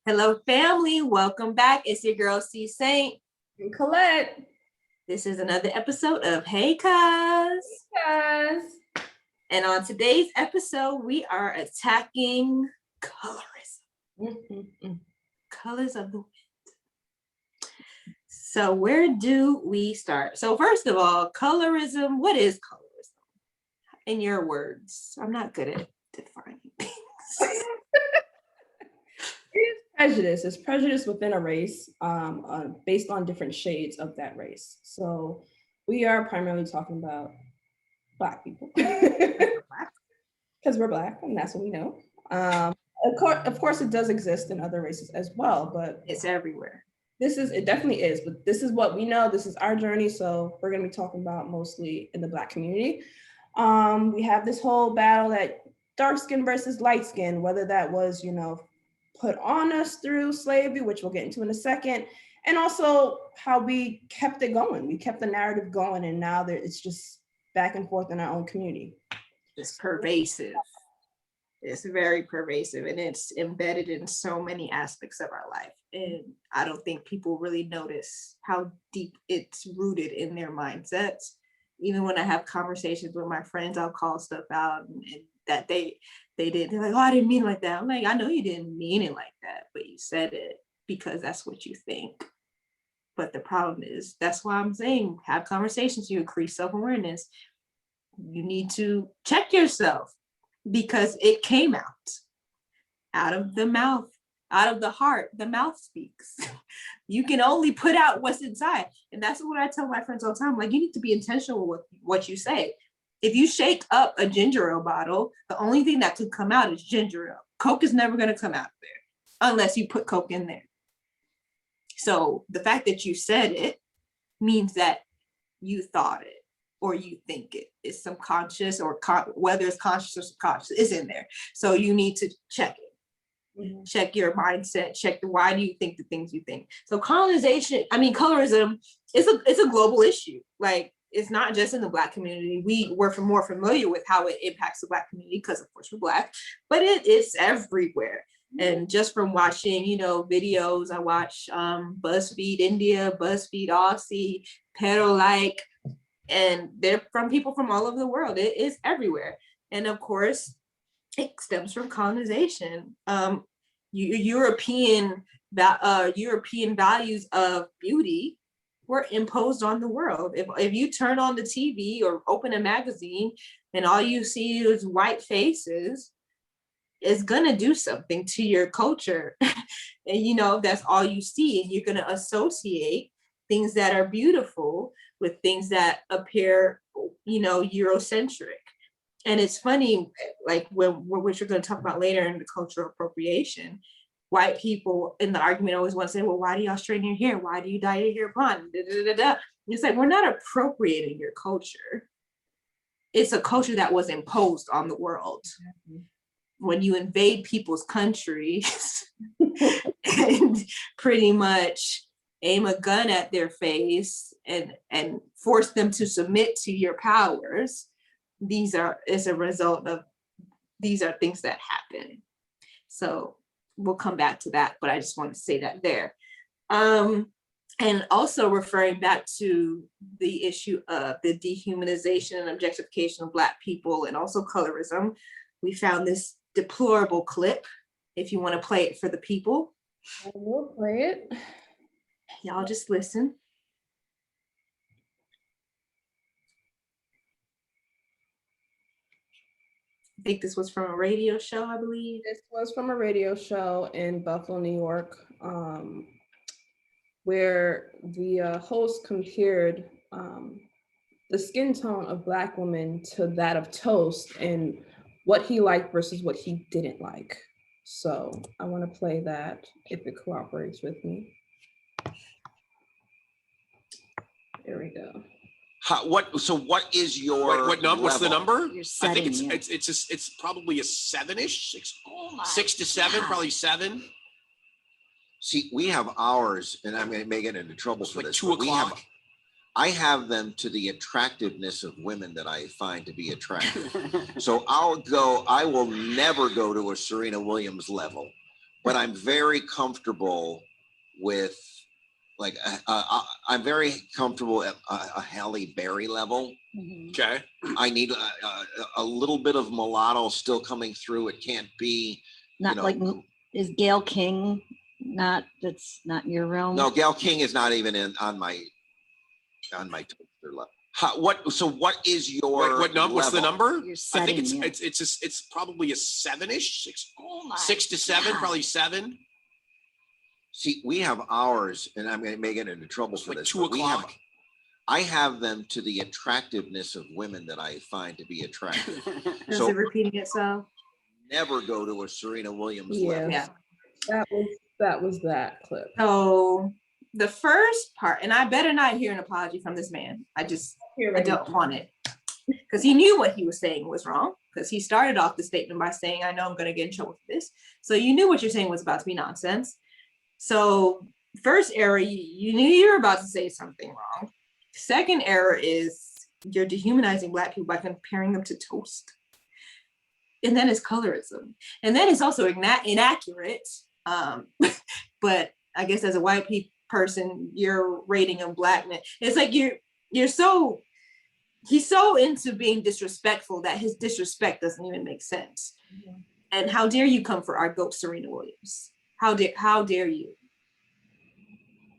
Hello, family. Welcome back. It's your girl, C. Saint. And Colette. This is another episode of Hey Cuz. Hey, cuz. And on today's episode, we are attacking colorism. Colors of the wind. So where do we start? So first of all, colorism. What is colorism? In your words. I'm not good at defining things. It's prejudice. It's prejudice within a race based on different shades of that race. So we are primarily talking about Black people. Because we're Black, and that's what we know. Of course, it does exist in other races as well, but it's everywhere. It definitely is, but this is what we know. This is our journey, so we're going to be talking about mostly in the Black community. We have this whole battle that dark skin versus light skin, whether that was, put on us through slavery, which we'll get into in a second, and also how we kept it going. We kept the narrative going, and now it's just back and forth in our own community. It's pervasive. It's very pervasive, and it's embedded in so many aspects of our life. And I don't think people really notice how deep it's rooted in their mindsets. Even when I have conversations with my friends, I'll call stuff out and that they did. They're like, oh, I didn't mean it like that. I'm like, I know you didn't mean it like that, but you said it because that's what you think. But the problem is, that's why I'm saying, have conversations, you increase self-awareness. You need to check yourself because it came out of the mouth, out of the heart. The mouth speaks. You can only put out what's inside. And that's what I tell my friends all the time. Like, you need to be intentional with what you say. If you shake up a ginger ale bottle, the only thing that could come out is ginger ale. Coke is never going to come out of there unless you put Coke in there. So the fact that you said it means that you thought it or you think it is some conscious or whether it's conscious or subconscious is in there. So you need to check it. Mm-hmm. Check your mindset, check why do you think the things you think. So colorism is a global issue. Like, it's not just in the Black community. We're more familiar with how it impacts the Black community because, of course, we're Black, but it's everywhere. And just from watching, videos, I watch BuzzFeed India, BuzzFeed Aussie, Pero Like, and they're from people from all over the world. It is everywhere. And of course, it stems from colonization. European values of beauty were imposed on the world. If you turn on the TV or open a magazine and all you see is white faces, it's gonna do something to your culture. And that's all you see, and you're gonna associate things that are beautiful with things that appear, Eurocentric. And it's funny, like which we're going to talk about later in the cultural appropriation, white people in the argument always want to say, well, why do y'all straighten your hair? Why do you dye your hair blonde? It's like, we're not appropriating your culture. It's a culture that was imposed on the world. Mm-hmm. When you invade people's countries and pretty much aim a gun at their face and force them to submit to your powers, these are things that happen. So we'll come back to that, but I just wanted to say that there. And also referring back to the issue of the dehumanization and objectification of Black people and also colorism, we found this deplorable clip. If you want to play it for the people. I will play it. Y'all just listen. I think this was from a radio show, I believe. This was from a radio show in Buffalo, New York, where the host compared the skin tone of Black women to that of toast and what he liked versus what he didn't like. So I want to play that if it cooperates with me. There we go. What is your what number? What's the number? I think it's probably a 7-ish, 6 to 7, probably 7. See, we have ours, and I may get into trouble for like this. 2 o'clock. I have them to the attractiveness of women that I find to be attractive. So I will never go to a Serena Williams level, but I'm very comfortable with like I'm very comfortable at a Halle Berry level. Okay. I need a little bit of mulatto still coming through. It can't be Not like, is Gail King not, that's not your realm? no, Gail King is not even on my toaster level. So what is your What number? What's the level? number? Your I think setting, yeah. it's probably a 7-ish, Oh my 6 to 7, God. probably 7. See, we have ours, and I'm going to get into trouble It's for like this. 2 but o'clock. I have them to the attractiveness of women that I find to be attractive. Is So it repeating itself? never go to a Serena Williams Yeah. level. Yeah. That was that clip. So the first part, and I better not hear an apology from this man. I don't want it. Because he knew what he was saying was wrong. Because he started off the statement by saying, I know I'm going to get in trouble for this. So you knew what you're saying was about to be nonsense. So first error, you knew you were about to say something wrong. Second error is you're dehumanizing Black people by comparing them to toast. And then it's colorism. And then it's also inaccurate. But I guess as a white person, you're rating a Black man. It's like he's so into being disrespectful that his disrespect doesn't even make sense. Mm-hmm. And how dare you come for our GOAT Serena Williams? How dare you?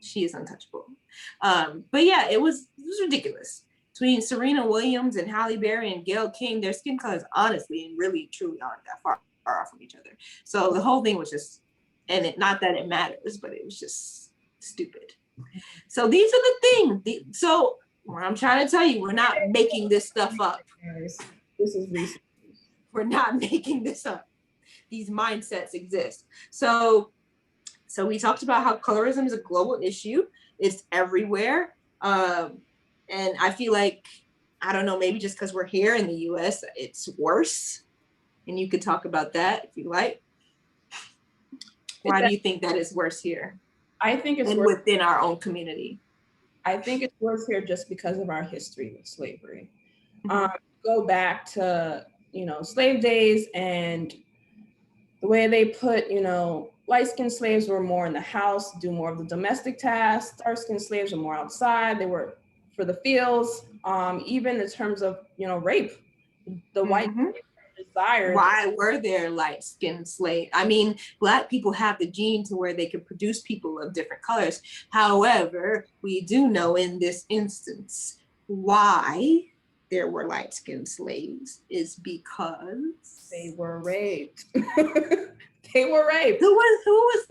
She is untouchable. But yeah, it was ridiculous. Between Serena Williams and Halle Berry and Gail King, their skin colors honestly and really truly aren't that far off from each other. So the whole thing was just, not that it matters, but it was just stupid. So these are the things. So what I'm trying to tell you, we're not making this stuff up. This is recent. We're not making this up. These mindsets exist. So we talked about how colorism is a global issue. It's everywhere. And I feel like, I don't know, maybe just because we're here in the US, it's worse. And you could talk about that if you like. Why do you think that is worse here? I think it's worse within our own community. I think it's worse here just because of our history with slavery. Go back to, slave days and the way they put, light-skinned slaves were more in the house, do more of the domestic tasks. Dark-skinned slaves were more outside. They were for the fields. Even in terms of, rape, the white desire. Why were there light-skinned slaves? I mean, Black people have the gene to where they can produce people of different colors. However, we do know in this instance why there were light-skinned slaves is because they were raped. They were raped. Who was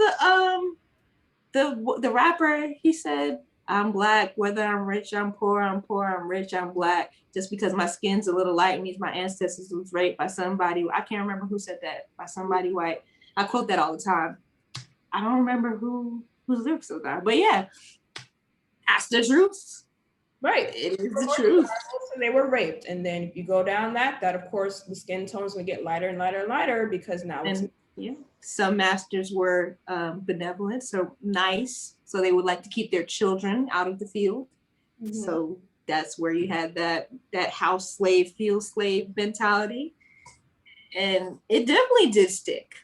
the rapper? He said, I'm Black, whether I'm rich, I'm poor, I'm rich, I'm Black. Just because my skin's a little light means my ancestors was raped by somebody. I can't remember who said that, by somebody white. I quote that all the time. I don't remember whose lyrics of that, but yeah, that's the truth. Right. It is the truth. They were raped. And then if you go down that of course the skin tones will get lighter and lighter and lighter because now some masters were benevolent, so nice. So they would like to keep their children out of the field. Mm-hmm. So that's where you had that house slave, field slave mentality. And it definitely did stick.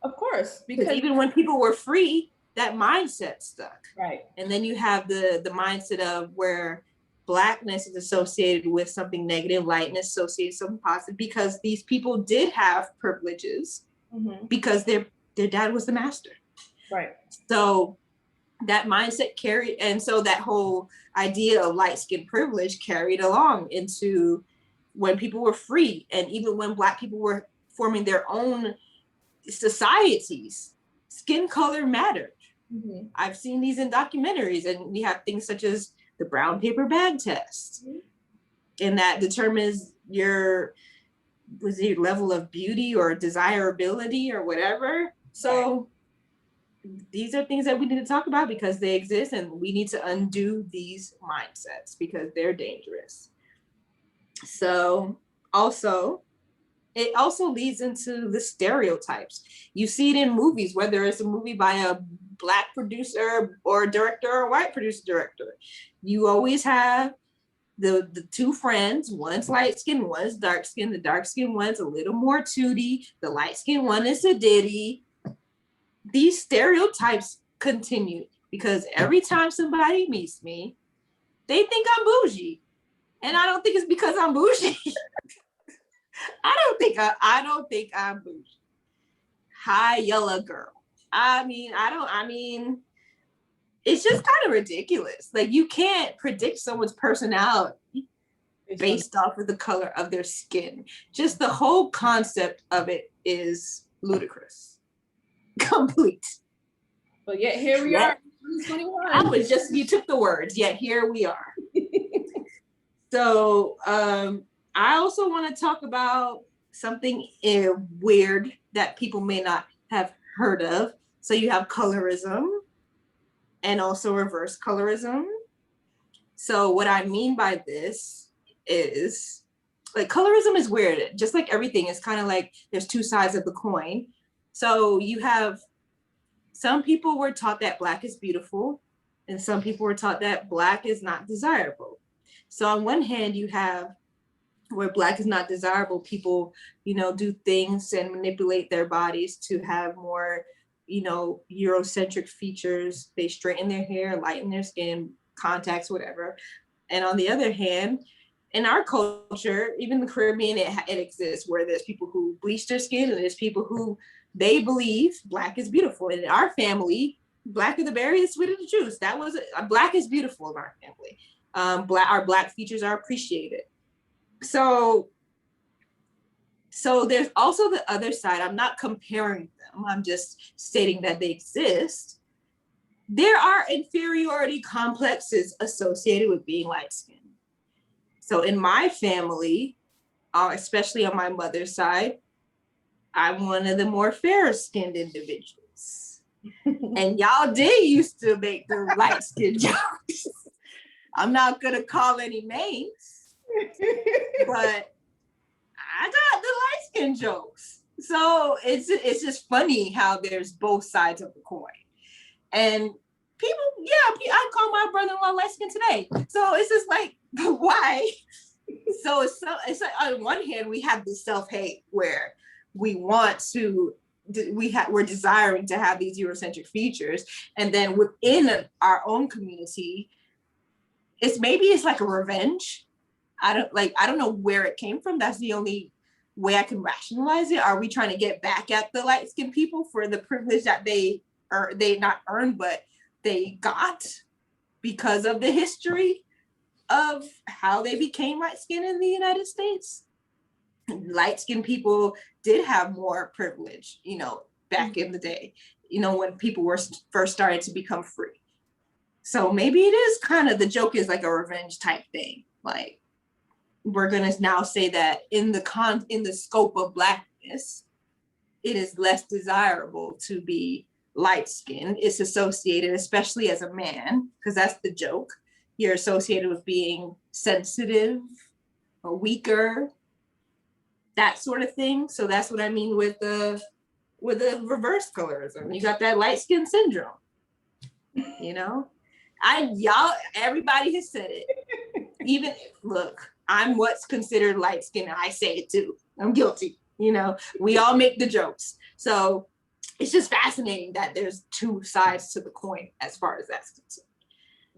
Of course. Because even when people were free, that mindset stuck. Right. And then you have the mindset of where Blackness is associated with something negative, lightness associated with something positive, because these people did have privileges because their dad was the master. Right. So that mindset carried, and so that whole idea of light skin privilege carried along into when people were free, and even when Black people were forming their own societies, skin color mattered. Mm-hmm. I've seen these in documentaries, and we have things such as the brown paper bag test, and that determines your level of beauty or desirability or whatever. So these are things that we need to talk about because they exist, and we need to undo these mindsets because they're dangerous. So it also leads into the stereotypes. You see it in movies, whether it's a movie by a Black producer or director or a white producer director. You always have the two friends, one's light skin, one's dark skin. The dark skin one's a little more tooty. The light skin one is a ditty. these stereotypes continue because every time somebody meets me, they think I'm bougie. And I don't think it's because I'm bougie. I don't think I'm bougie. Hi, yellow girl. I mean, it's just kind of ridiculous. Like, you can't predict someone's personality based off of the color of their skin. Just the whole concept of it is ludicrous. Complete. But yet here we are, 2021. You took the words, yet here we are. So I also want to talk about something weird that people may not have heard of. So you have colorism and also reverse colorism. So what I mean by this is, like, colorism is weird. Just like everything, it's kind of like there's two sides of the coin. So you have some people were taught that Black is beautiful, and some people were taught that Black is not desirable. So on one hand, you have where Black is not desirable, people, do things and manipulate their bodies to have more, Eurocentric features. They straighten their hair, lighten their skin, contacts, whatever. And on the other hand, in our culture, even the Caribbean, it exists where there's people who bleach their skin and there's people who they believe Black is beautiful. And in our family, Black of the berry is sweet of the juice. That was Black is beautiful in our family. Our Black features are appreciated. So there's also the other side. I'm not comparing them. I'm just stating that they exist. There are inferiority complexes associated with being light-skinned. So in my family, especially on my mother's side, I'm one of the more fair-skinned individuals. And y'all did used to make the light-skinned jokes. I'm not gonna call any names, but I got the light-skinned jokes. So it's just funny how there's both sides of the coin. And people, I call my brother-in-law light-skinned today. So it's just like, why? So it's like, on one hand, we have this self-hate where we want to, we're desiring to have these Eurocentric features. And then within our own community, it's like a revenge. I don't know where it came from. That's the only way I can rationalize it. Are we trying to get back at the light-skinned people for the privilege that they not earned, but they got because of the history of how they became light-skinned in the United States? Light-skinned people did have more privilege, back in the day, when people were first started to become free. So maybe it is kind of, the joke is like a revenge type thing. Like, we're gonna now say that in the scope of Blackness, it is less desirable to be light-skinned. It's associated, especially as a man, because that's the joke. You're associated with being sensitive or weaker, that sort of thing. So that's what I mean with the reverse colorism. You got that light-skin syndrome, everybody has said it. Even look, I'm what's considered light skin, and I say it too. I'm guilty. We all make the jokes. So it's just fascinating that there's two sides to the coin as far as that's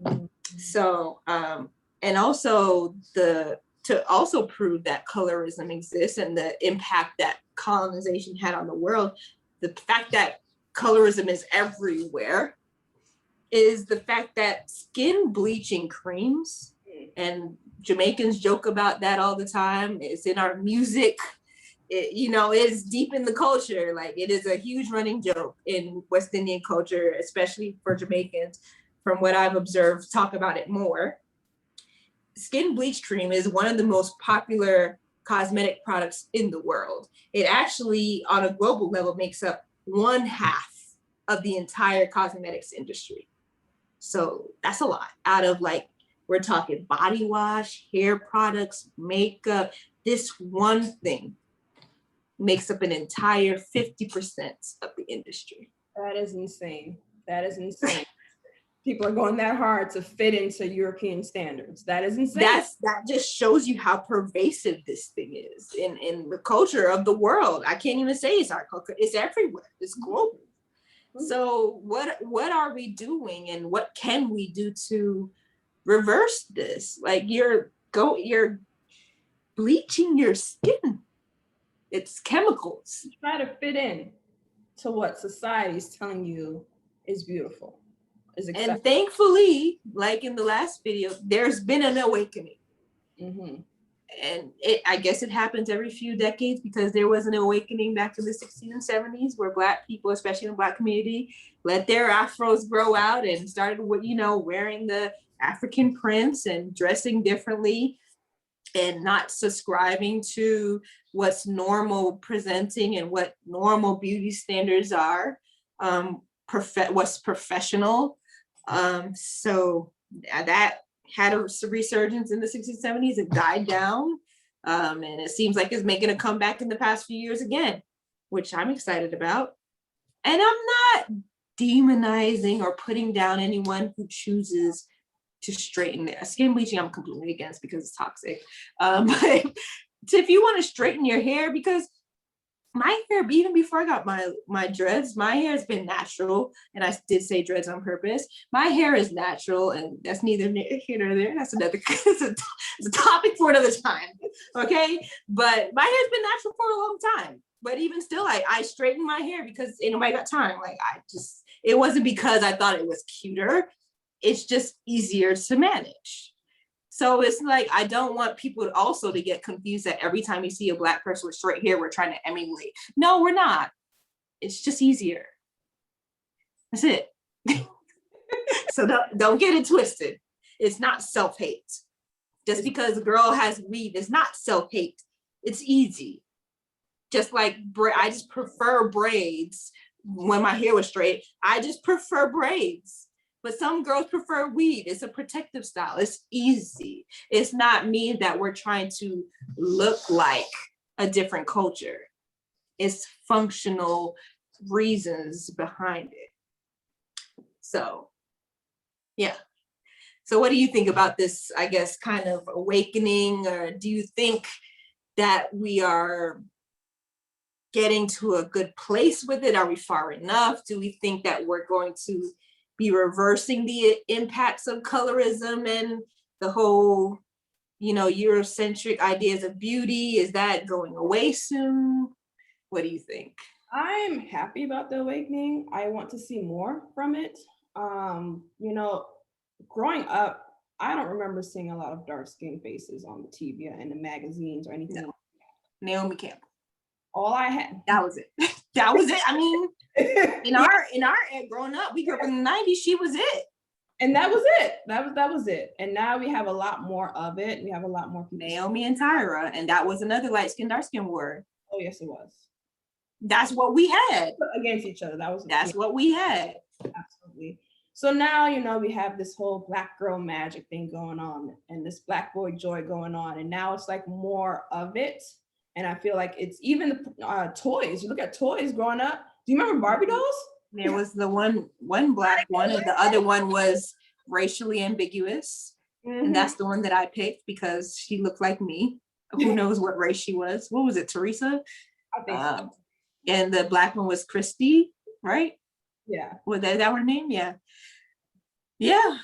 concerned. So, and also to also prove that colorism exists and the impact that colonization had on the world, the fact that colorism is everywhere is the fact that skin bleaching creams, and Jamaicans joke about that all the time. It's in our music. It's deep in the culture. Like, it is a huge running joke in West Indian culture, especially for Jamaicans. From what I've observed, talk about it more. Skin bleach cream is one of the most popular cosmetic products in the world. It actually, on a global level, makes up 1/2 of the entire cosmetics industry. So that's a lot. Out of, like, we're talking body wash, hair products, makeup. This one thing makes up an entire 50% of the industry. That is insane. People are going that hard to fit into European standards. That is insane. That just shows you how pervasive this thing is in the culture of the world. I can't even say it's our culture. It's everywhere. It's global. So what are we doing, and what can we do to reverse this? Like you're bleaching your skin. It's chemicals. Try to fit in to what society is telling you is beautiful, is acceptable. And thankfully, like in the last video, there's been an awakening. Mm-hmm. And I guess it happens every few decades, because there was an awakening back in the 60s and 70s where Black people, especially in the Black community, let their afros grow out and started with, wearing the African prints and dressing differently and not subscribing to what's normal presenting and what normal beauty standards are, what's professional. So that had a resurgence in the 60s, 70s. It died down. And it seems like it's making a comeback in the past few years again, which I'm excited about. And I'm not demonizing or putting down anyone who chooses to straighten their skin. Bleaching, I'm completely against, because it's toxic. But if you want to straighten your hair, because my hair, even before I got my dreads, my hair has been natural, and I did say dreads on purpose. My hair is natural, and that's neither here nor there. That's another it's a topic for another time, okay? But my hair's been natural for a long time. But even still, I straightened my hair because ain't nobody got time. Like it wasn't because I thought it was cuter. It's just easier to manage. So it's like, I don't want people also to get confused that every time you see a Black person with straight hair, we're trying to emulate. No, we're not. It's just easier. That's it. So don't get it twisted. It's not self-hate. Just because a girl has weave is not self-hate. It's easy. Just like I just prefer braids when my hair was straight. I just prefer braids. But some girls prefer weave. It's a protective style. It's easy. It's not mean that we're trying to look like a different culture. It's functional reasons behind it. So, yeah. So what do you think about this, I guess, kind of awakening? Or do you think that we are getting to a good place with it? Are we far enough? Do we think that we're going to be reversing the impacts of colorism and the whole, Eurocentric ideas of beauty? Is that going away soon? What do you think? I'm happy about the awakening. I want to see more from it. Growing up, I don't remember seeing a lot of dark-skinned faces on the TV and the magazines or anything. No. Naomi Campbell. All I had. That was it. That was it. I mean, in our growing up, we grew up in the 90s, she was it. And that was it. That was it. And now we have a lot more of it. We have a lot more people. Naomi and Tyra, and that was another light skin, dark skin war. Oh yes, it was. That's what we had. Against each other. That's what we had. Absolutely. So now, we have this whole Black girl magic thing going on and this Black boy joy going on. And now it's like more of it. And I feel like it's even the toys. You look at toys growing up. Do you remember Barbie dolls? There was the one Black one, and the other one was racially ambiguous. Mm-hmm. And that's the one that I picked because she looked like me. Who knows what race she was? What was it, Teresa? I think so. And the Black one was Christy, right? Yeah. Was that her name? Yeah. Yeah.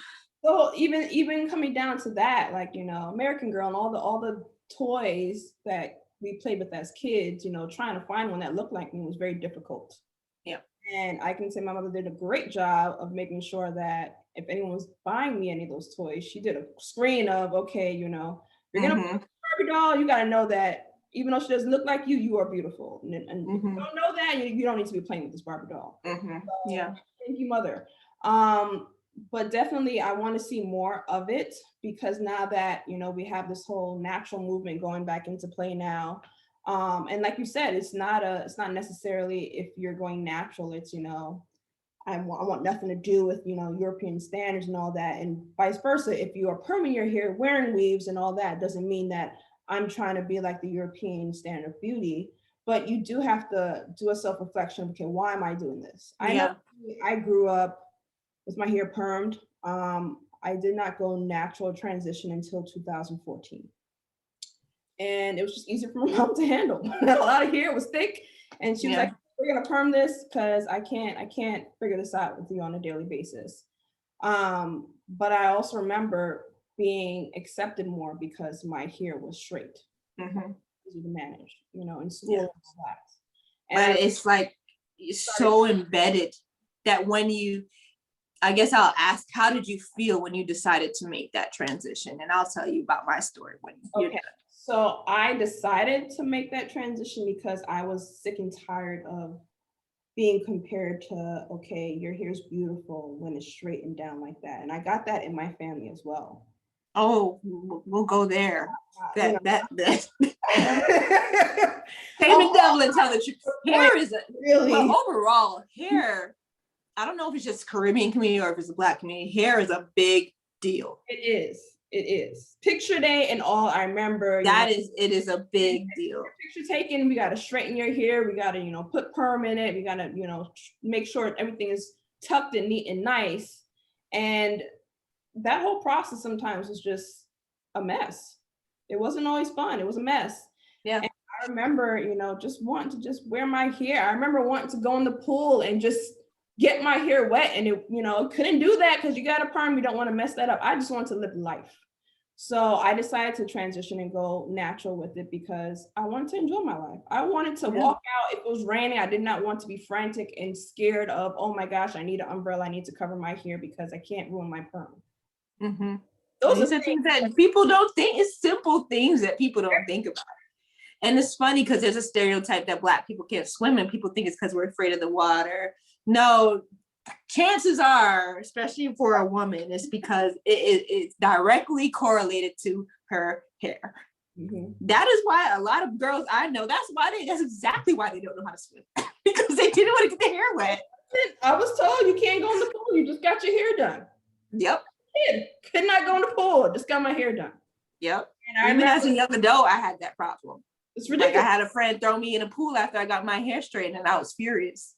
So even coming down to that, like, American Girl and all the toys that we played with as kids, trying to find one that looked like me was very difficult. Yeah. And I can say my mother did a great job of making sure that if anyone was buying me any of those toys, she did a screen of, okay, you're gonna buy a Barbie doll, you gotta know that even though she doesn't look like you, you are beautiful. And if you don't know that, you don't need to be playing with this Barbie doll. Mm-hmm. So, yeah. Thank you, Mother. But definitely I want to see more of it, because now that, we have this whole natural movement going back into play now. And like you said, it's not necessarily if you're going natural, it's, I want nothing to do with, European standards and all that. And vice versa. If you are perming your hair, wearing weaves and all that, doesn't mean that I'm trying to be like the European standard of beauty, but you do have to do a self-reflection. Okay, why am I doing this? I know I grew up with my hair permed. I did not go natural transition until 2014. And it was just easier for my mom to handle. A lot of hair was thick. And she was like, we're gonna perm this because I can't figure this out with you on a daily basis. But I also remember being accepted more because my hair was straight. Mhm. Easy to manage, in school Yeah. and class. But it's like it's so embedded that when you, I guess I'll ask, how did you feel when you decided to make that transition? And I'll tell you about my story when you're Okay. done. So I decided to make that transition because I was sick and tired of being compared to, okay, your hair's beautiful when it's straightened down like that. And I got that in my family as well. Oh, we'll go there. You know, That Shame the devil and tell the truth. Hair is really, but overall, hair, I don't know if it's just Caribbean community or if it's a Black community, hair is a big deal. it is. It is. Picture day and all, I remember. It is a big deal. Picture taken, we got to straighten your hair. We got to, put perm in it. We got to, make sure everything is tucked and neat and nice. And that whole process sometimes was just a mess. It wasn't always fun. It was a mess. Yeah. And I remember, just wanting to just wear my hair. I remember wanting to go in the pool and just get my hair wet. And it, couldn't do that because you got a perm. You don't want to mess that up. I just wanted to live life. So I decided to transition and go natural with it because I wanted to enjoy my life. I wanted to walk out if it was raining. I did not want to be frantic and scared of, oh my gosh, I need an umbrella. I need to cover my hair because I can't ruin my perm. Mm-hmm. Those are things that people don't think. It's simple things that people don't think about. And it's funny because there's a stereotype that Black people can't swim and people think it's because we're afraid of the water. No, chances are, especially for a woman, it's because it's directly correlated to her hair. Mm-hmm. That is why a lot of girls I know, that's exactly why they don't know how to swim. Because they didn't want to get their hair wet. I was told you can't go in the pool, you just got your hair done. Yep. Could not go in the pool, just got my hair done. Yep. And even as a young adult, I had that problem. It's ridiculous. Like I had a friend throw me in a pool after I got my hair straightened and I was furious.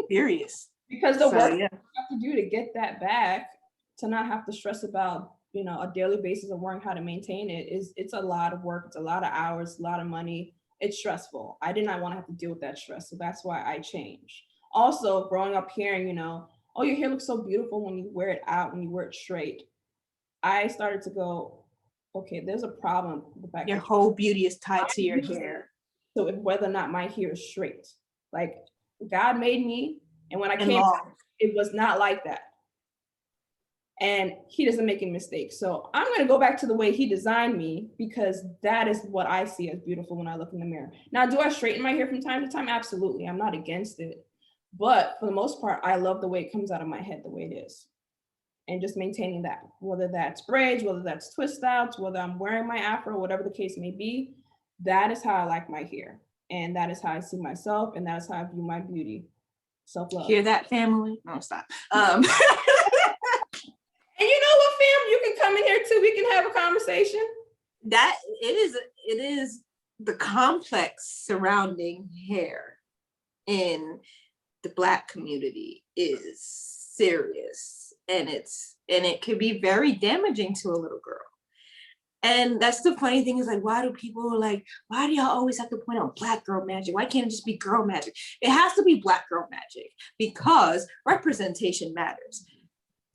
Furious. Because the work you have to do to get that back, to not have to stress about, a daily basis of worrying how to maintain it, it's a lot of work, it's a lot of hours, a lot of money. It's stressful. I did not want to have to deal with that stress. So that's why I changed. Also, growing up hearing, oh, your hair looks so beautiful when you wear it out, when you wear it straight. I started to go, okay, there's a problem with the fact your whole beauty is tied to your hair. So whether or not my hair is straight, like God made me, and when I came out, it was not like that. And he doesn't make any mistakes. So I'm going to go back to the way he designed me because that is what I see as beautiful when I look in the mirror. Now, do I straighten my hair from time to time? Absolutely. I'm not against it. But for the most part, I love the way it comes out of my head, the way it is. And just maintaining that, whether that's braids, whether that's twist outs, whether I'm wearing my afro, whatever the case may be, that is how I like my hair. And that is how I see myself. And that is how I view my beauty. Self-love. Hear that, family? No, stop. And you know what, fam? You can come in here too. We can have a conversation. That it is the complex surrounding hair in the Black community is serious, and it can be very damaging to a little girl. And that's the funny thing is like, why do y'all always have to point out Black girl magic? Why can't it just be girl magic? It has to be Black girl magic because representation matters.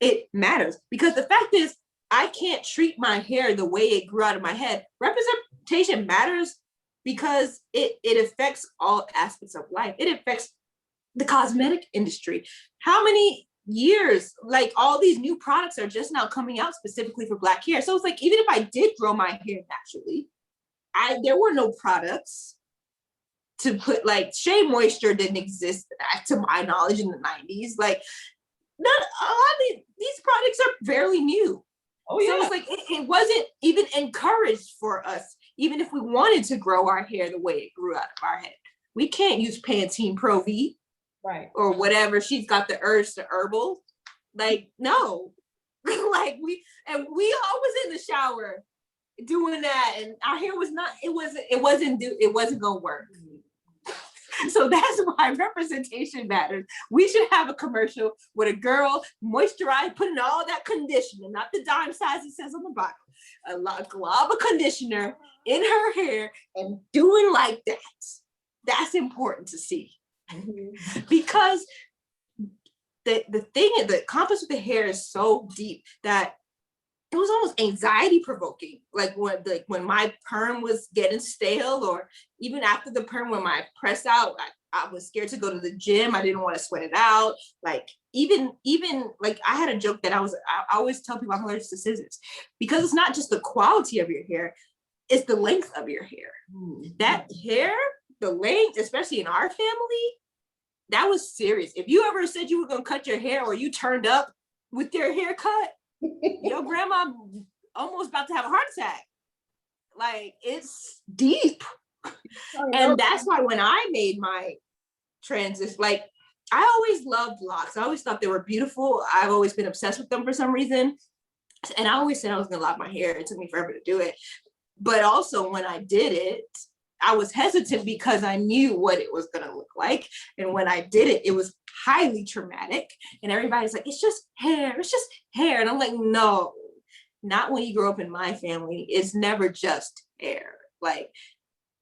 It matters because the fact is, I can't treat my hair the way it grew out of my head. Representation matters because it affects all aspects of life. It affects the cosmetic industry. How many years, like all these new products are just now coming out specifically for Black hair. So it's like, even if I did grow my hair naturally, there were no products to put, like Shea Moisture didn't exist to my knowledge in the 90s. Like, not a lot of these products are fairly new. Oh yeah. So it's like it wasn't even encouraged for us, even if we wanted to grow our hair the way it grew out of our head. We can't use Pantene Pro V, right? Or whatever. She's got the herbs, the herbal. Like no, like we always in the shower doing that, and our hair was not. It wasn't gonna work. So that's why representation matters. We should have a commercial with a girl moisturized, putting all that conditioner, not the dime size it says on the bottle, a glob of conditioner in her hair and doing like that. that's important to see. Mhm. Because the compass with the hair is so deep that it was almost anxiety provoking. Like when my perm was getting stale, or even after the perm, when my press out, I was scared to go to the gym. I didn't want to sweat it out. Like even like I had a joke that I always tell people I'm allergic to scissors, because it's not just the quality of your hair, it's the length of your hair. That hair, the length, especially in our family, that was serious. If you ever said you were gonna cut your hair, or you turned up with your haircut, your grandma almost about to have a heart attack. Like, it's deep. And that's why when I made my transition, like, I always loved locks. I always thought they were beautiful. I've always been obsessed with them for some reason. And I always said I was gonna lock my hair. It took me forever to do it. But also when I did it, I was hesitant because I knew what it was gonna look like. And when I did it, it was highly traumatic. And everybody's like, it's just hair, it's just hair. And I'm like, no, not when you grow up in my family. It's never just hair. Like,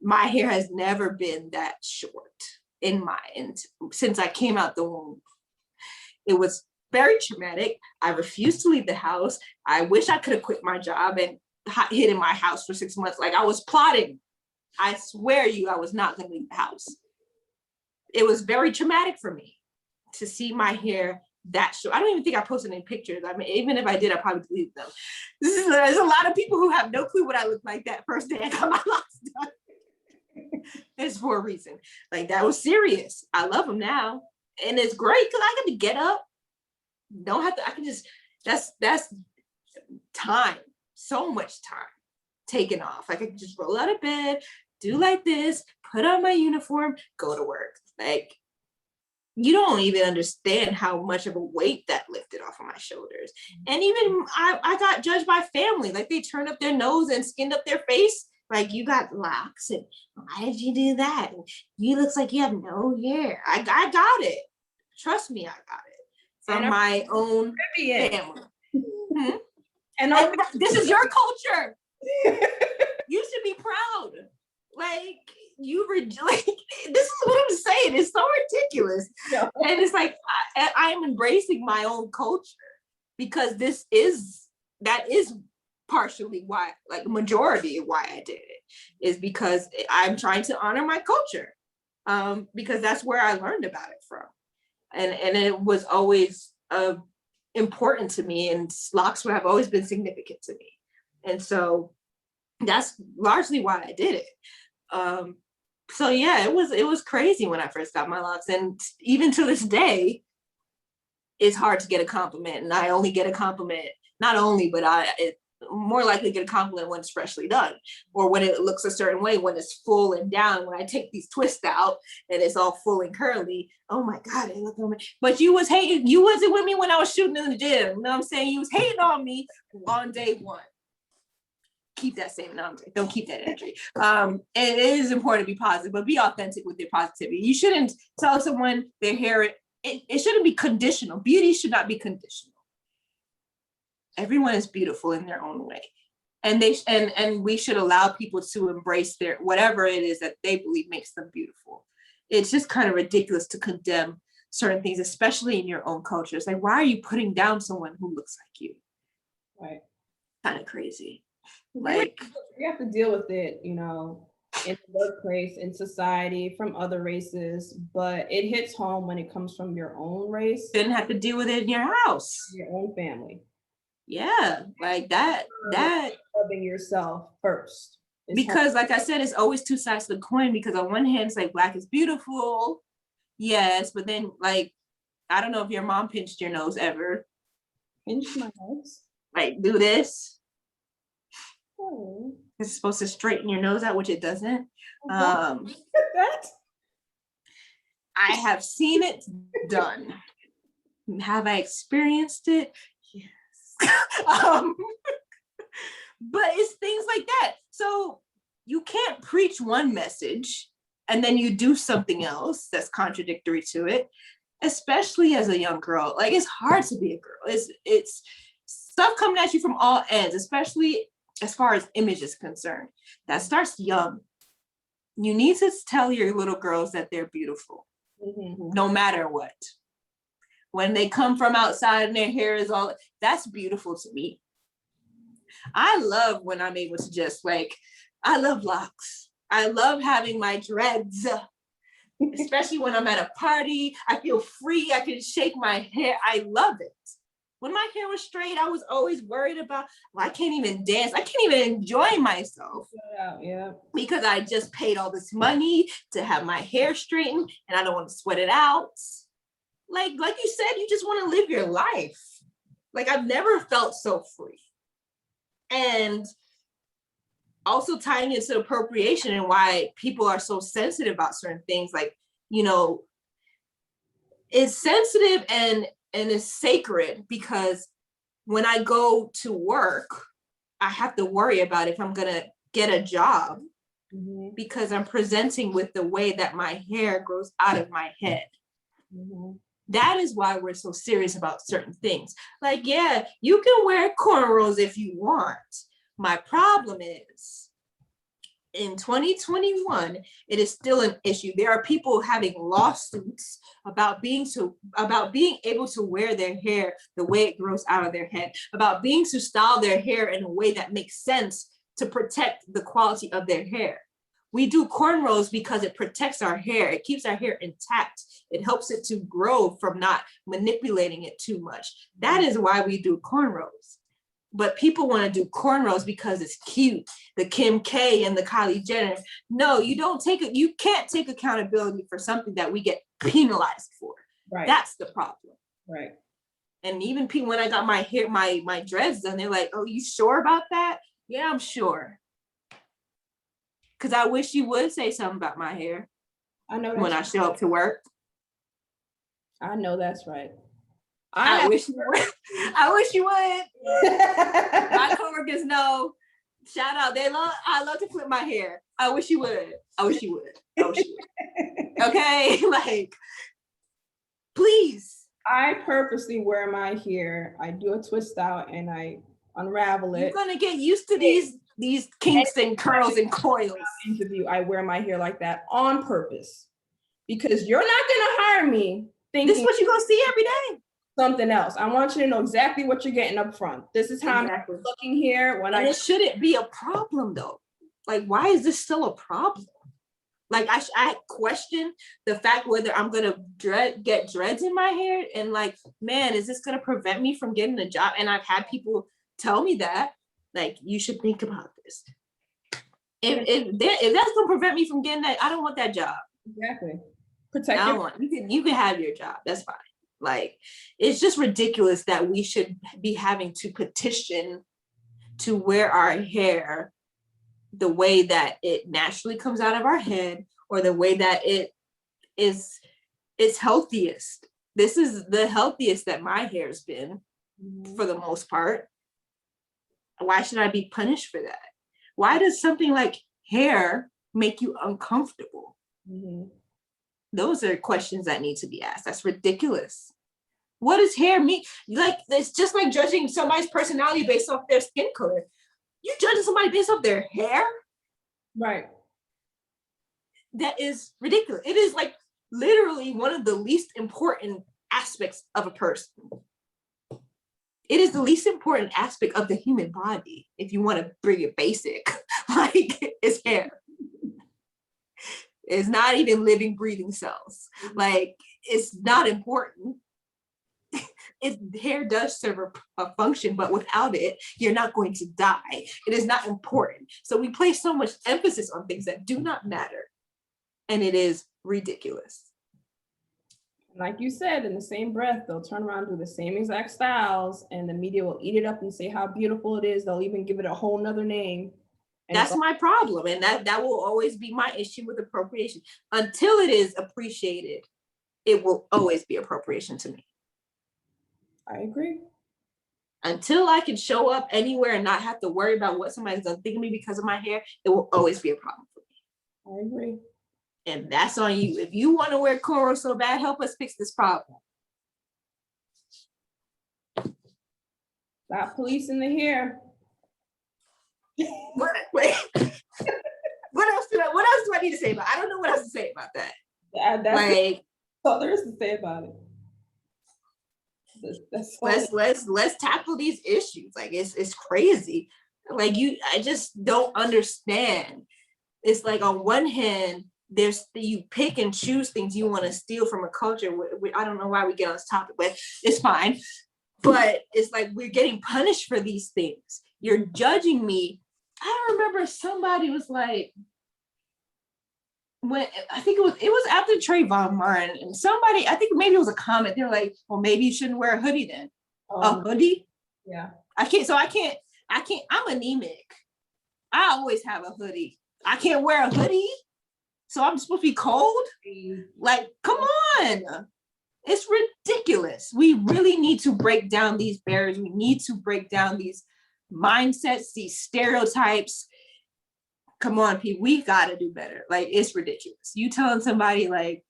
my hair has never been that short since I came out the womb. It was very traumatic. I refused to leave the house. I wish I could have quit my job and hid in my house for 6 months. Like, I was plotting. I swear you, I was not going to leave the house. It was very traumatic for me to see my hair that short. I don't even think I posted any pictures. I mean, even if I did, I probably deleted them. There's a lot of people who have no clue what I look like that first day I got my locks done. It's for a reason. Like, that was serious. I love them now. And it's great because I get to get up. Don't have to, I can just, that's time. So much time taken off. Like, I can just roll out of bed, do like this, put on my uniform, go to work. Like, you don't even understand how much of a weight that lifted off of my shoulders. And even I got judged by family. Like, they turned up their nose and skinned up their face. Like, you got locks, and why did you do that? And you looks like you have no hair. I got it. Trust me, I got it from my own family. Mm-hmm. And this is your culture. You should be proud. Like, like, this is what I'm saying. It's so ridiculous. No. And it's like, I am embracing my own culture, because that is partially why, like, majority of why I did it, is because I'm trying to honor my culture, because that's where I learned about it from. And it was always important to me, and locks have always been significant to me. And so that's largely why I did it. So yeah, it was crazy when I first got my locks. And even to this day, it's hard to get a compliment. And I only get a compliment, not only, but it more likely get a compliment when it's freshly done, or when it looks a certain way, when it's full and down, when I take these twists out and it's all full and curly. Oh my God, it look on me. But you was hating, you wasn't with me when I was shooting in the gym. You know what I'm saying? You was hating on me on day one. Keep that same energy. Don't keep that energy. It is important to be positive, but be authentic with your positivity. You shouldn't tell someone their hair, it shouldn't be conditional. Beauty should not be conditional. Everyone is beautiful in their own way. And and we should allow people to embrace their whatever it is that they believe makes them beautiful. It's just kind of ridiculous to condemn certain things, especially in your own culture. It's like, why are you putting down someone who looks like you? Right. Kind of crazy. Like, you have to deal with it, in the workplace, in society, from other races, but it hits home when it comes from your own race. Didn't have to deal with it in your house. Your own family. Yeah, like that. Loving yourself first. Because like I said, it's always two sides to the coin, because on one hand, it's like Black is beautiful. Yes, but then, like, I don't know if your mom pinched your nose ever. Pinched my nose? Like, do this. Oh. It's supposed to straighten your nose out, which it doesn't. That? I have seen it done. Have I experienced it? Yes. But it's things like that. So you can't preach one message and then you do something else that's contradictory to it, especially as a young girl. Like, it's hard to be a girl. It's stuff coming at you from all ends, especially as far as image is concerned. That starts young. You need to tell your little girls that they're beautiful, no matter what. When they come from outside and their hair is all, that's beautiful to me. I love when I'm able to just like, I love locks. I love having my dreads, especially when I'm at a party. I feel free. I can shake my hair. I love it. When my hair was straight, I was always worried about, well, I can't even dance. I can't even enjoy myself. Yeah. Because I just paid all this money to have my hair straightened and I don't want to sweat it out. Like you said, you just want to live your life. Like I've never felt so free. And also tying into appropriation and why people are so sensitive about certain things, like, you know, it's sensitive and it's sacred because when I go to work, I have to worry about if I'm gonna get a job because I'm presenting with the way that my hair grows out of my head. That is why we're so serious about certain things. Like, yeah, you can wear cornrows if you want. My problem is, in 2021, it is still an issue. There are people having lawsuits about being able to wear their hair the way it grows out of their head, about being to style their hair in a way that makes sense to protect the quality of their hair. We do cornrows because it protects our hair. It keeps our hair intact. It helps it to grow from not manipulating it too much. That is why we do cornrows. But people want to do cornrows because it's cute. The Kim K and the Kylie Jenner. No, you can't take accountability for something that we get penalized for. Right. That's the problem. Right. And even people, when I got my hair, my dreads done, they're like, oh, you sure about that? Yeah, I'm sure. Because I wish you would say something about my hair. I know when I show up to work. I know that's right. I wish you would. I wish you would. My coworkers know. Shout out. I love to flip my hair. I wish you would. I wish you would. Okay? Like, please. I purposely wear my hair. I do a twist out and I unravel it. You're gonna get used to these kinks and curls and coils. Interview, I wear my hair like that on purpose. Because you're not gonna hire me thinking this is what you're gonna see every day. Something else. I want you to know exactly what you're getting up front. This is how I'm looking here. It shouldn't be a problem though. Like, why is this still a problem? Like, I question the fact whether I'm gonna get dreads in my hair, and like, man, is this gonna prevent me from getting a job? And I've had people tell me that, like, you should think about this. If that's gonna prevent me from getting that, I don't want that job. Exactly. You can have your job. That's fine. Like, it's just ridiculous that we should be having to petition to wear our hair the way that it naturally comes out of our head, or the way that it's healthiest. This is the healthiest that my hair's been for the most part. Why should I be punished for that? Why does something like hair make you uncomfortable? Those are questions that need to be asked. That's ridiculous. What does hair mean? Like, it's just like judging somebody's personality based off their skin color. You judging somebody based off their hair? Right. That is ridiculous. It is like literally one of the least important aspects of a person. It is the least important aspect of the human body. If you want to bring it basic, like, it's hair. It's not even living, breathing cells. Like, it's not important. Hair does serve a function, but without it, you're not going to die. It is not important. So we place so much emphasis on things that do not matter. And it is ridiculous. Like you said, in the same breath, they'll turn around and do the same exact styles, and the media will eat it up and say how beautiful it is. They'll even give it a whole nother name. And that's my problem. And that will always be my issue with appropriation. Until it is appreciated, it will always be appropriation to me. I agree. Until I can show up anywhere and not have to worry about what somebody's gonna think of me because of my hair, it will always be a problem for me. I agree. And that's on you. If you want to wear cornrows so bad, help us fix this problem. Stop policing the hair. What else do I need to say about. I don't know what else to say about that. That's Like, all there is to say about it. That's let's tackle these issues. Like it's crazy. Like I just don't understand. It's like on one hand, you pick and choose things you want to steal from a culture. I don't know why we get on this topic, but it's fine. But it's like we're getting punished for these things. You're judging me. I remember somebody was like, when I think it was after Trayvon Martin, and somebody, I think maybe it was a comment. They're like, well, maybe you shouldn't wear a hoodie then. A hoodie? Yeah. I can't. I'm anemic. I always have a hoodie. I can't wear a hoodie, so I'm supposed to be cold? Like, come on. It's ridiculous. We really need to break down these barriers. We need to break down these mindsets, these stereotypes. Come on, people, we got to do better. Like, it's ridiculous. You telling somebody like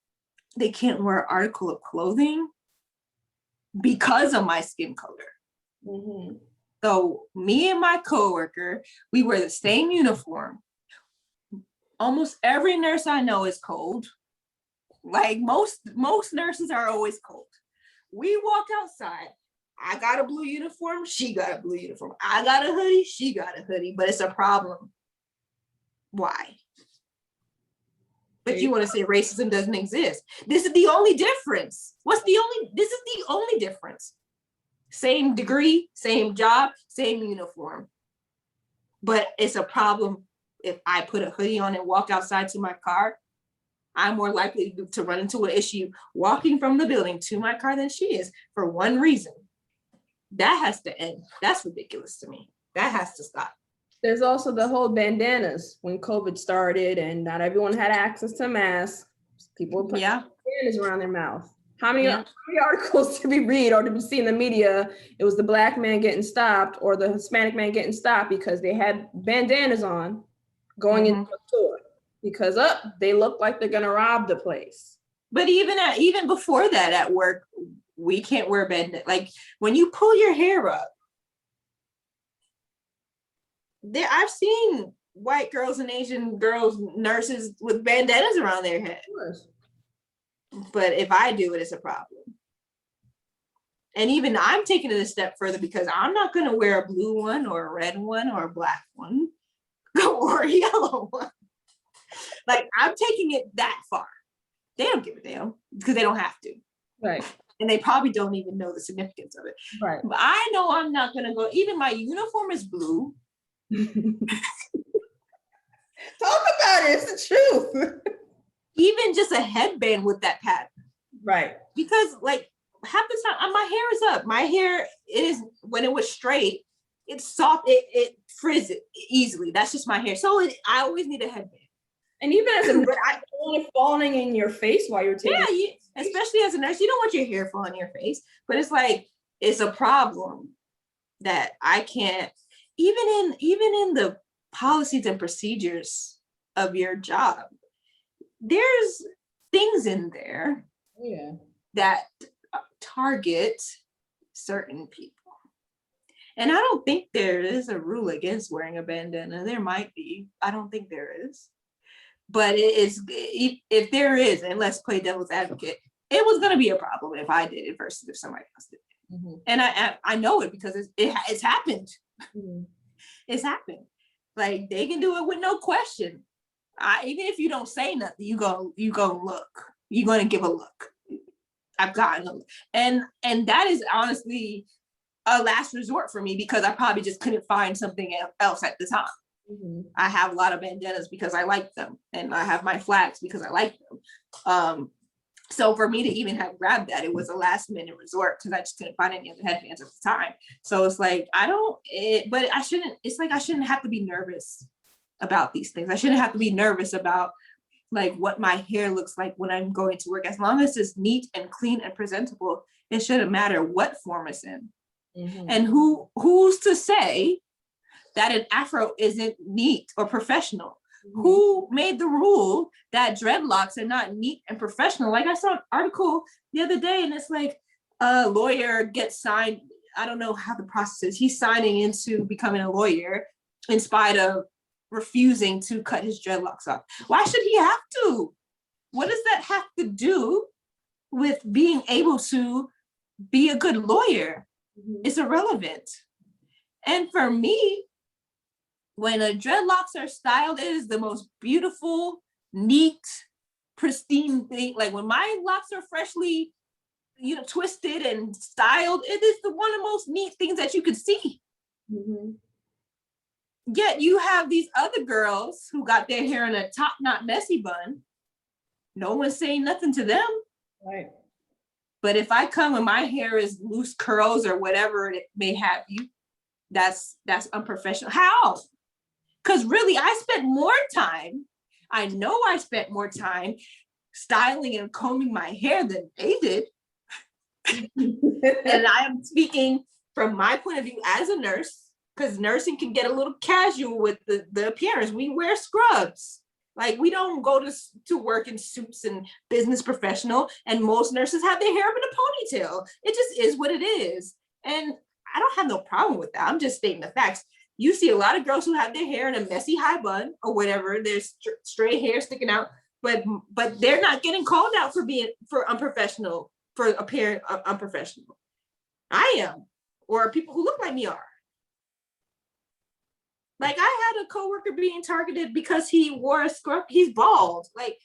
they can't wear an article of clothing because of my skin color. Mm-hmm. So me and my coworker, we wear the same uniform. Almost every nurse I know is cold. Like most nurses are always cold. We walk outside. I got a blue uniform. She got a blue uniform. I got a hoodie. She got a hoodie. But it's a problem. Why? But you want to say racism doesn't exist. This is the only difference. This is the only difference. Same degree, same job, same uniform. But it's a problem if I put a hoodie on and walk outside to my car. I'm more likely to run into an issue walking from the building to my car than she is for one reason. That has to end. That's ridiculous to me. That has to stop. There's also the whole bandanas when COVID started and not everyone had access to masks. People put bandanas around their mouth. How many articles did we read or did we see in the media? It was the black man getting stopped or the Hispanic man getting stopped because they had bandanas on going into a store because they look like they're gonna rob the place. But even before that at work, we can't wear bandanas. Like when you pull your hair up, I've seen white girls and Asian girls, nurses with bandanas around their head. But if I do it, it's a problem. And even I'm taking it a step further because I'm not going to wear a blue one or a red one or a black one or a yellow one. Like I'm taking it that far. They don't give a damn because they don't have to. Right. And they probably don't even know the significance of it. Right. But I know I'm not going to go. Even my uniform is blue. Talk about it. It's the truth. Even just a headband with that pattern. Right. Because like half the time my hair is up. My hair is, when it was straight, it's soft. It frizzes easily. That's just my hair. So I always need a headband. And even as a nurse, I don't want it falling in your face while you're taking especially as a nurse, you don't want your hair falling in your face. But it's like, it's a problem that I can't, even in the policies and procedures of your job, there's things in there that target certain people. And I don't think there is a rule against wearing a bandana. There might be. I don't think there is. But if there is, and let's play devil's advocate, it was going to be a problem if I did it versus if somebody else did it. Mm-hmm. And I know it because it's happened. Mm-hmm. It's happened. Like they can do it with no question. Even if you don't say nothing, you go look. You're going to give a look. I've gotten a look. And that is honestly a last resort for me because I probably just couldn't find something else at the time. Mm-hmm. I have a lot of bandanas because I like them, and I have my flags because I like them. So for me to even have grabbed that, it was a last minute resort because I just couldn't find any other headbands at the time. So it's like but I shouldn't. It's like I shouldn't have to be nervous about these things. I shouldn't have to be nervous about like what my hair looks like when I'm going to work. As long as it's neat and clean and presentable, it shouldn't matter what form it's in. Mm-hmm. And who's to say that an afro isn't neat or professional? Mm-hmm. Who made the rule that dreadlocks are not neat and professional? Like I saw an article the other day and it's like a lawyer gets signed. I don't know how the process is. He's signing into becoming a lawyer in spite of refusing to cut his dreadlocks off. Why should he have to? What does that have to do with being able to be a good lawyer? It's irrelevant. And for me, when the dreadlocks are styled, it is the most beautiful, neat, pristine thing. Like when my locks are freshly, twisted and styled, it is one of the most neat things that you could see. Yet you have these other girls who got their hair in a top knot messy bun. No one's saying nothing to them. Right. But if I come and my hair is loose curls or whatever it may have you, that's unprofessional. How? Because really, I spent more time. I know I spent more time styling and combing my hair than they did. And I am speaking from my point of view as a nurse, because nursing can get a little casual with the appearance. We wear scrubs. Like we don't go to work in suits and business professional. And most nurses have their hair up in a ponytail. It just is what it is. And I don't have no problem with that. I'm just stating the facts. You see a lot of girls who have their hair in a messy high bun or whatever. There's straight hair sticking out, but they're not getting called out for unprofessional, for appearing unprofessional. I am, or people who look like me are. Like I had a coworker being targeted because he wore a scrub. He's bald. Like,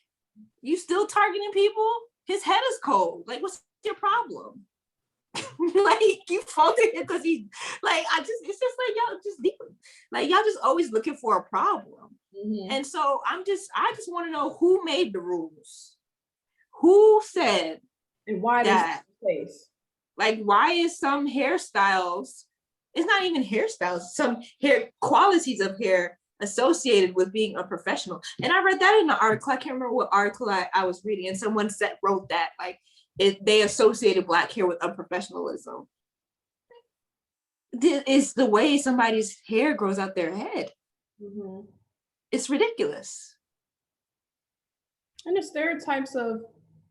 you still targeting people? His head is cold. Like, what's your problem? Like, you faulted him because he's like, it's just like y'all just deep. Like y'all just always looking for a problem. And so I just want to know who made the rules, who said, and why that place. Like, why is some hairstyles? It's not even hairstyles. Some hair qualities of hair associated with being unprofessional. And I read that in the article. I can't remember what article I was reading, and someone wrote that like they associated Black hair with unprofessionalism. It's the way somebody's hair grows out their head. It's ridiculous. And the stereotypes of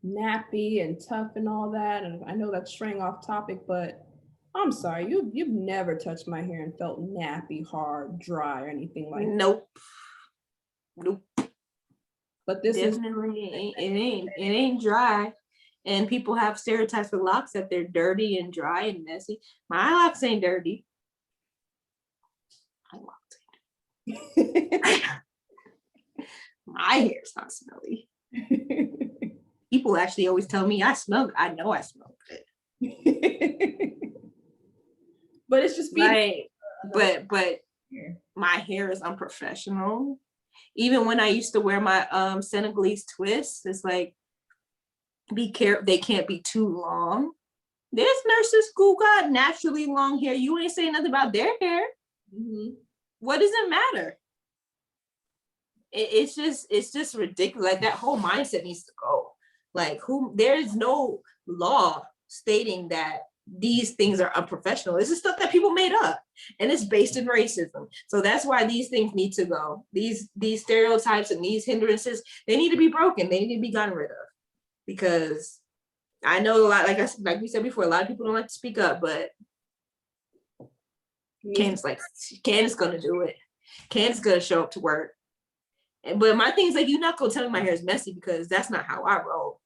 nappy and tough and all that. And I know that's straying off topic, but I'm sorry, you've never touched my hair and felt nappy, hard, dry, or anything like that. Nope. But this definitely it ain't dry. And people have stereotypes with locks that they're dirty and dry and messy. My locks ain't dirty. My hair's not smelly. People actually always tell me I smell good. I know I smell good. But it's just right. But my hair is unprofessional. Even when I used to wear my Senegalese twists, it's like, be careful, they can't be too long. There's nurses who got naturally long hair. You ain't saying nothing about their hair. What does it matter? It's just ridiculous. Like that whole mindset needs to go. Like there's no law stating that these things are unprofessional. This is stuff that people made up, and it's based in racism. So that's why these things need to go. These stereotypes and these hindrances, they need to be broken. They need to be gotten rid of. Because I know a lot, like we said before, a lot of people don't like to speak up, but Candace gonna do it. Candace gonna show up to work. But my thing is like, you're not gonna tell me my hair is messy, because that's not how I roll.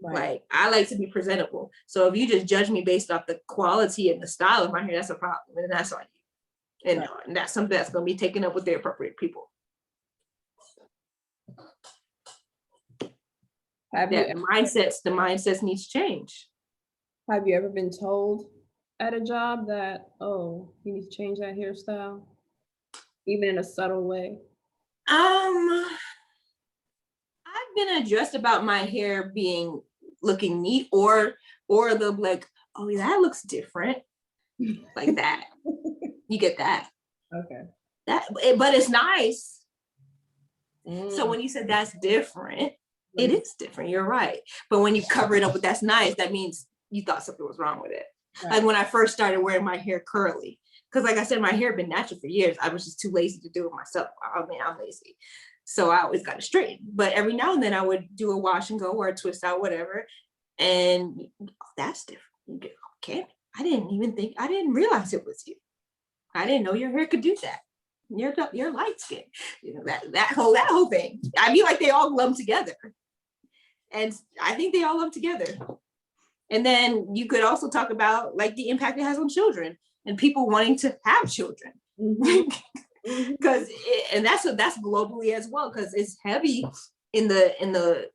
Right. Like, I like to be presentable. So if you just judge me based off the quality and the style of my hair, that's a problem, and that's on you. And, and that's something that's gonna be taken up with the appropriate people. The mindsets need to change. Have you ever been told at a job that, oh, you need to change that hairstyle, even in a subtle way? I've been addressed about my hair looking neat, or they'll be like, oh, that looks different, like that. You get that? Okay. But it's nice. So when you said that's different, it is different. You're right. But when you cover it up with that's nice, that means you thought something was wrong with it. Right. Like when I first started wearing my hair curly, because like I said, my hair had been natural for years. I was just too lazy to do it myself. I mean, I'm lazy. So I always got it straightened. But every now and then I would do a wash and go or a twist out, whatever. And that's different. You get, okay, I didn't realize it was you. I didn't know your hair could do that. you're light skinned. You know, that whole thing. I feel like they all lump together. And I think they all lump together. And then you could also talk about like the impact it has on children and people wanting to have children. Because and that's globally as well, because it's heavy in the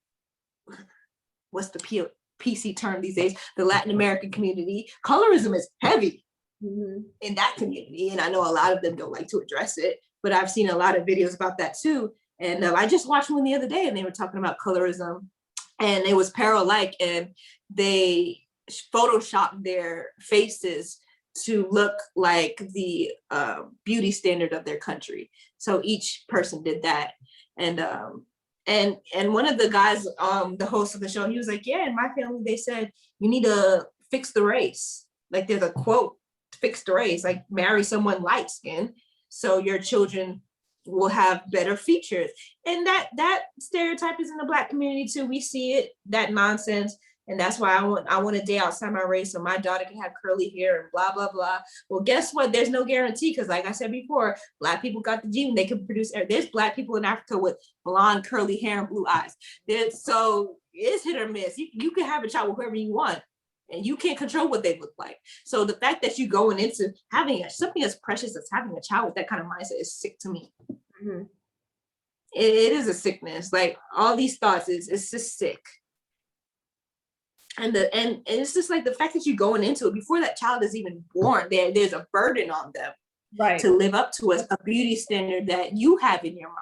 what's the PC term these days, the Latin American community. Colorism is heavy in that community, and I know a lot of them don't like to address it, but I've seen a lot of videos about that too. And I just watched one the other day, and they were talking about colorism, and it was para-like, and they photoshopped their faces to look like the beauty standard of their country. So each person did that, and one of the guys, the host of the show, he was like, yeah, in my family, they said, you need to fix the race. Like there's a quote, fix the race, like marry someone light skinned so your children will have better features. And that stereotype is in the Black community too. We see it, that nonsense. And that's why I want a day outside my race so my daughter can have curly hair and blah, blah, blah. Well, guess what? There's no guarantee, because like I said before, Black people got the gene, they can produce, there's Black people in Africa with blonde, curly hair and blue eyes. So it's hit or miss. You can have a child with whoever you want, and you can't control what they look like. So the fact that you're going into having something as precious as having a child with that kind of mindset is sick to me. It is a sickness. Like all these thoughts, it's just sick. And it's just like the fact that you're going into it before that child is even born, there's a burden on them to live up to a beauty standard that you have in your mind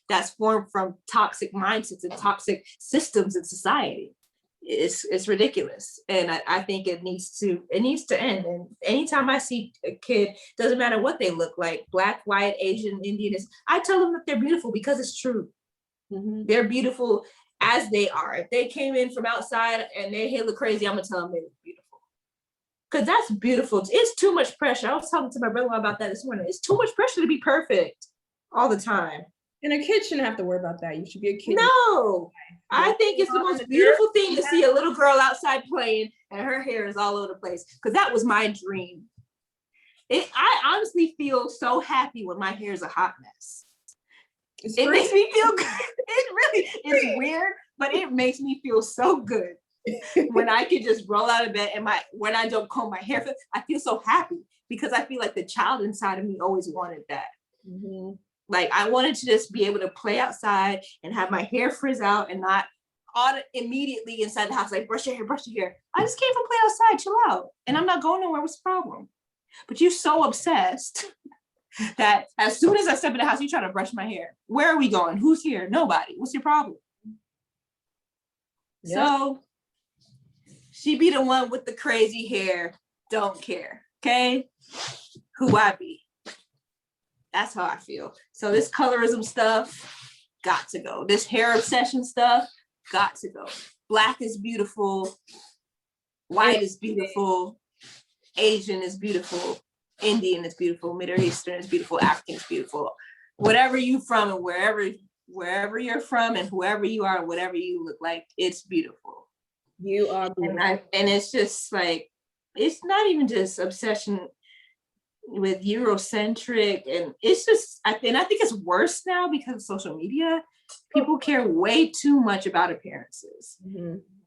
that's formed from toxic mindsets and toxic systems in society. It's ridiculous. And I think it needs to end. And anytime I see a kid, doesn't matter what they look like, Black, white, Asian, Indian, I tell them that they're beautiful because it's true. They're beautiful as they are. If they came in from outside and their hair look crazy, I'm gonna tell them they look beautiful. Because that's beautiful. It's too much pressure. I was talking to my brother about that this morning. It's too much pressure to be perfect all the time. And a kid shouldn't have to worry about that. You should be a kid. No, I think it's the most beautiful thing to see a little girl outside playing and her hair is all over the place. Because that was my dream. I honestly feel so happy when my hair is a hot mess. It makes me feel good. It's weird, but it makes me feel so good when I can just roll out of bed and when I don't comb my hair. I feel so happy because I feel like the child inside of me always wanted that. Like I wanted to just be able to play outside and have my hair frizz out and not immediately inside the house, like brush your hair. I just came from play outside, chill out. And I'm not going nowhere. What's the problem? But you're so obsessed that as soon as I step in the house, you try to brush my hair. Where are we going? Who's here? Nobody. What's your problem? Yep. So she be the one with the crazy hair. Don't care. Okay? Who I be. That's how I feel. So this colorism stuff, got to go. This hair obsession stuff, got to go. Black is beautiful. White is beautiful. Asian is beautiful. Indian is beautiful. Middle Eastern is beautiful. African is beautiful. Whatever you from and wherever you're from and whoever you are, whatever you look like, it's beautiful. You are beautiful. And it's just like, it's not even just obsession with Eurocentric, and it's just, I think it's worse now because of social media. People care way too much about appearances.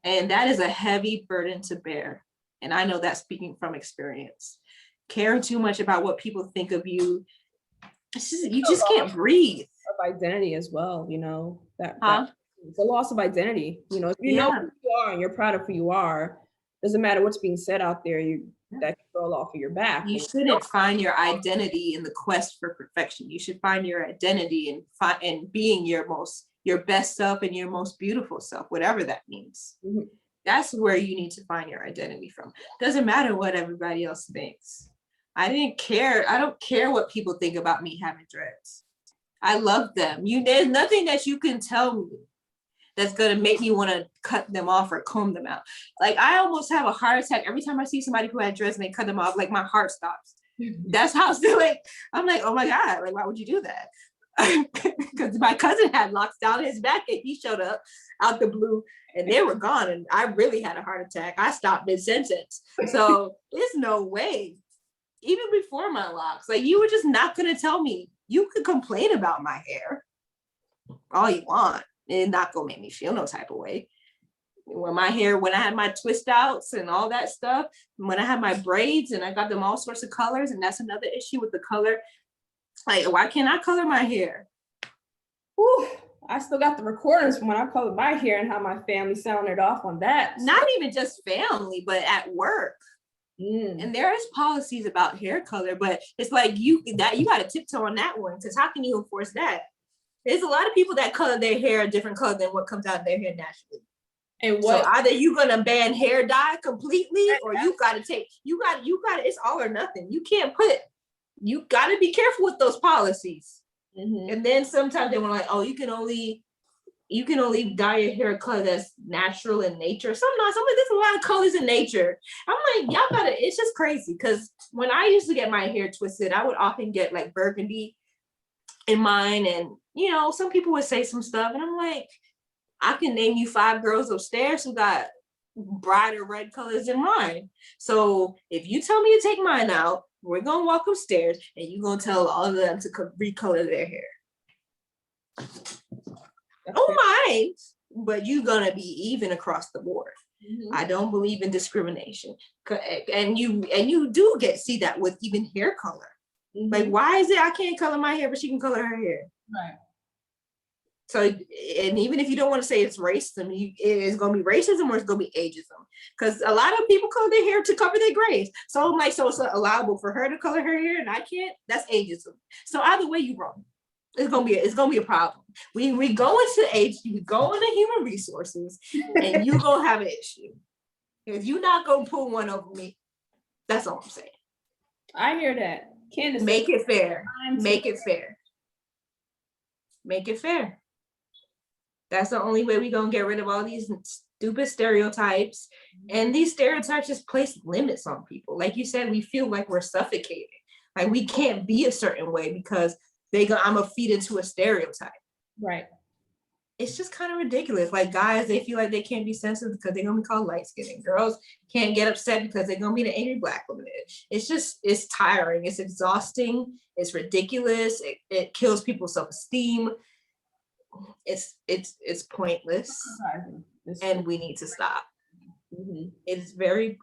And that is a heavy burden to bear. And I know that speaking from experience. Caring too much about what people think of you, you just can't breathe. Of identity as well, you know, that it's a loss of identity. You know, if you know who you are and you're proud of who you are, doesn't matter what's being said out there, that can roll off of your back. You shouldn't find your identity in the quest for perfection. You should find your identity in being your best self and your most beautiful self, whatever that means. That's where you need to find your identity from. Doesn't matter what everybody else thinks. I don't care what people think about me having dreads. I love them. There's nothing that you can tell me that's gonna make me want to cut them off or comb them out. Like I almost have a heart attack every time I see somebody who had dreads and they cut them off. Like my heart stops. That's how I'm like, oh my God, like why would you do that? Because my cousin had locks down his back and he showed up out the blue and they were gone. And I really had a heart attack. I stopped mid-sentence. So there's no way. Even before my locks, like you were just not gonna tell me You could complain about my hair all you want. It's not gonna make me feel no type of way. When I had my twist outs and all that stuff, when I had my braids and I got them all sorts of colors, and that's another issue with the color. Like, why can't I color my hair? Whew, I still got the recordings from when I colored my hair and how my family sounded off on that. Not even just family, but at work. And there is policies about hair color, but it's like you got to tiptoe on that one, because how can you enforce that? There's a lot of people that color their hair a different color than what comes out of their hair naturally. And what? So either you're gonna ban hair dye completely, or you got it's all or nothing. You got to be careful with those policies. And then sometimes they were like, oh, you can only dye your hair color that's natural in nature. Sometimes there's a lot of colors in nature. I'm like, it's just crazy. Because when I used to get my hair twisted, I would often get like burgundy in mine. And, some people would say some stuff. And I'm like, I can name you 5 girls upstairs who got brighter red colors than mine. So if you tell me to take mine out, we're going to walk upstairs and you're going to tell all of them to recolor their hair. Don't mind, but you're going to be even across the board. I don't believe in discrimination. And you do see that with even hair color. Like, why is it I can't color my hair, but she can color her hair? Right. So, and even if you don't want to say it's racism, it's going to be racism or it's going to be ageism. Because a lot of people color their hair to cover their grays. So I'm like, so it's allowable for her to color her hair and I can't? That's ageism. So either way, you're wrong. It's gonna be a problem. We go we go into human resources, and you gonna have an issue. If you're not gonna pull one over me, that's all I'm saying. I hear that. Candace, make it fair. Make it fair. Make it fair. That's the only way we're gonna get rid of all these stupid stereotypes. And these stereotypes just place limits on people. Like you said, we feel like we're suffocated. Like we can't be a certain way because I'm gonna feed into a stereotype. Right. It's just kind of ridiculous. Like guys, they feel like they can't be sensitive because they're gonna be called light skinned. Girls can't get upset because they're gonna be the angry Black woman. It's tiring. It's exhausting. It's ridiculous. It kills people's self-esteem. It's pointless, and we need to stop. It's very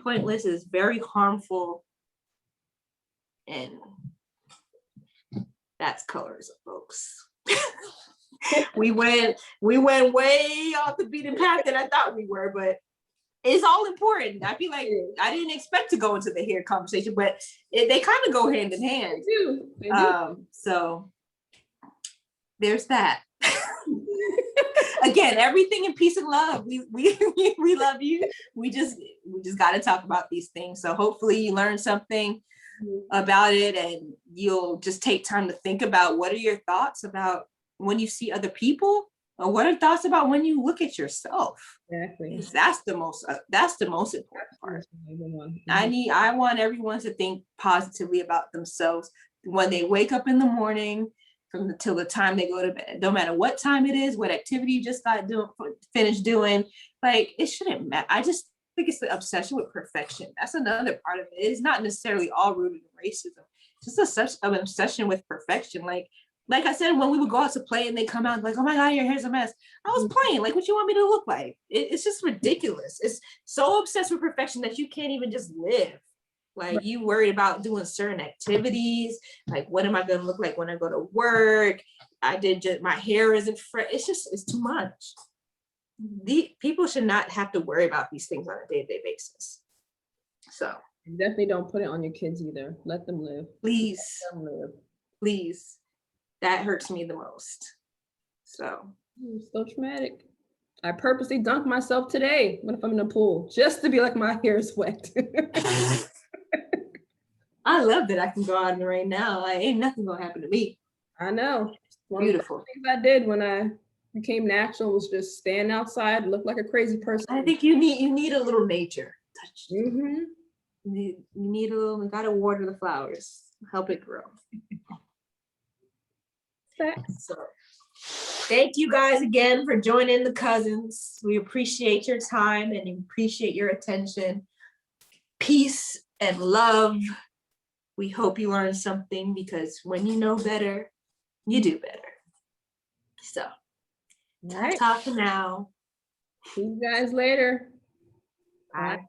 pointless. It's very harmful, and that's colorism, folks. we went way off the beaten path than I thought we were, but it's all important. I feel like I didn't expect to go into the hair conversation, but they kind of go hand in hand. They do. So there's that. Again, everything in peace and love. We love you. We just got to talk about these things. So hopefully you learn something about it, and you'll just take time to think about what are your thoughts about when you see other people, or what are thoughts about when you look at yourself. Exactly. That's the most important part. I want everyone to think positively about themselves when they wake up in the morning till the time they go to bed. No matter what time it is, what activity you just finished doing, like it shouldn't matter. I just think it's the obsession with perfection. That's another part of it. It's not necessarily all rooted in racism. It's just such an obsession with perfection. Like I said, when we would go out to play and they come out like, oh my God, your hair's a mess. I was playing. Like, what you want me to look like? It's just ridiculous. It's so obsessed with perfection that you can't even just live. Like you worried about doing certain activities. Like, what am I going to look like when I go to work? My hair isn't fresh. It's too much. People should not have to worry about these things on a day-to-day basis. So definitely don't put it on your kids either. Let them live. Please. Let them live. Please. That hurts me the most. So traumatic. I purposely dunked myself today when I'm in the pool just to be like my hair is wet. I love that I can go out in the rain now. Like, ain't nothing gonna happen to me. I know. Beautiful. One of the things I did when I became natural was just stand outside, look like a crazy person. I think you need a little nature touch. Mm-hmm. You need a little. You gotta water the flowers, help it grow. So, thank you guys again for joining the cousins. We appreciate your time and appreciate your attention. Peace and love. We hope you learned something, because when you know better, you do better. So, All right. talk now. See you guys later. Bye.